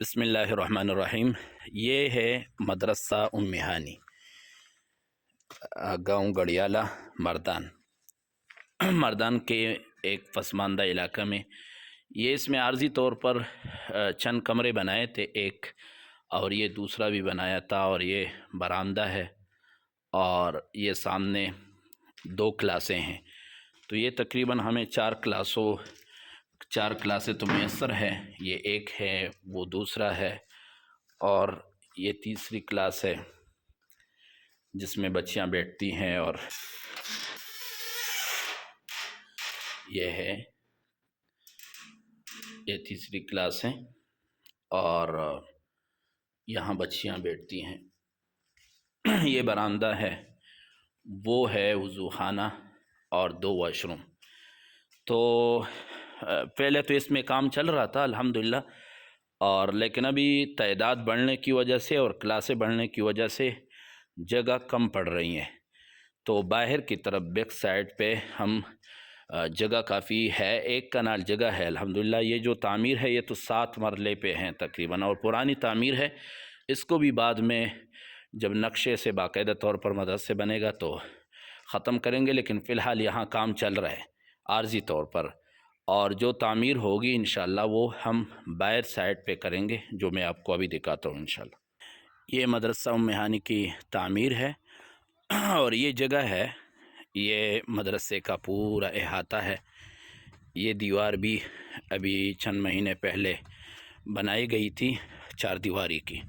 بسم اللہ الرحمن الرحیم۔ یہ ہے مدرسہ ام ہانی، گاؤں گڑیالہ مردان کے ایک پسماندہ علاقہ میں۔ یہ اس میں عارضی طور پر چند کمرے بنائے تھے، ایک اور یہ دوسرا بھی بنایا تھا، اور یہ برآمدہ ہے، اور یہ سامنے 2 کلاسیں ہیں۔ تو یہ تقریباً ہمیں 4 کلاسیں تو میسر ہے۔ یہ ایک ہے، وہ دوسرا ہے، اور یہ تیسری کلاس ہے جس میں بچیاں بیٹھتی ہیں، اور یہ ہے، یہ تیسری کلاس ہے، اور یہاں بچیاں بیٹھتی ہیں۔ یہ برآمدہ ہے، وہ ہے وضو خانہ اور 2 واش روم۔ تو پہلے تو اس میں کام چل رہا تھا الحمدللہ، اور لیکن ابھی تعداد بڑھنے کی وجہ سے اور کلاسیں بڑھنے کی وجہ سے جگہ کم پڑ رہی ہیں، تو باہر کی طرف بیک سائڈ پہ ہم جگہ کافی ہے، 1 کنال جگہ ہے الحمدللہ۔ یہ جو تعمیر ہے یہ تو 7 مرلے پہ ہیں تقریباً، اور پرانی تعمیر ہے۔ اس کو بھی بعد میں جب نقشے سے باقاعدہ طور پر مدرسے بنے گا تو ختم کریں گے، لیکن فی الحال یہاں کام چل رہا ہے عارضی طور پر، اور جو تعمیر ہوگی انشاءاللہ وہ ہم باہر سائڈ پہ کریں گے، جو میں آپ کو ابھی دکھاتا ہوں انشاءاللہ۔ یہ مدرسہ ام ہانی کی تعمیر ہے، اور یہ جگہ ہے، یہ مدرسے کا پورا احاطہ ہے۔ یہ دیوار بھی ابھی چند مہینے پہلے بنائی گئی تھی، 4 دیواری کی،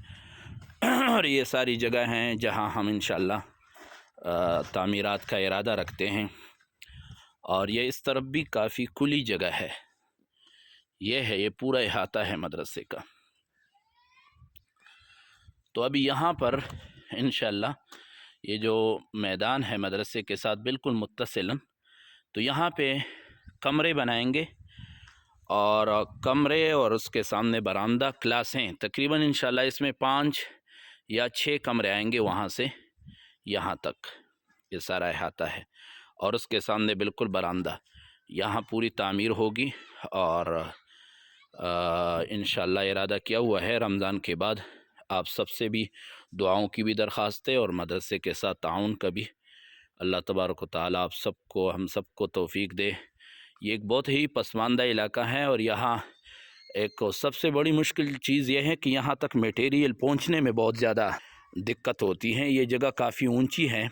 اور یہ ساری جگہ ہیں جہاں ہم انشاءاللہ تعمیرات کا ارادہ رکھتے ہیں۔ اور یہ اس طرف بھی کافی کھلی جگہ ہے، یہ ہے، یہ پورا احاطہ ہے مدرسے کا۔ تو ابھی یہاں پر انشاءاللہ یہ جو میدان ہے مدرسے کے ساتھ بالکل متصل، تو یہاں پہ کمرے بنائیں گے، اور کمرے اور اس کے سامنے برآمدہ، کلاسیں تقریباً انشاءاللہ اس میں 5 یا 6 کمرے آئیں گے، وہاں سے یہاں تک یہ سارا احاطہ ہے، اور اس کے سامنے بالکل برآمدہ۔ یہاں پوری تعمیر ہوگی، اور انشاءاللہ ارادہ کیا ہوا ہے رمضان کے بعد آپ سب سے بھی دعاؤں کی بھی درخواست ہے، اور مدرسے کے ساتھ تعاون کا بھی۔ اللہ تبارک و تعالیٰ آپ سب کو، ہم سب کو توفیق دے۔ یہ ایک بہت ہی پسماندہ علاقہ ہے، اور یہاں ایک سب سے بڑی مشکل چیز یہ ہے کہ یہاں تک میٹیریل پہنچنے میں بہت زیادہ دقت ہوتی ہے۔ یہ جگہ کافی اونچی ہے،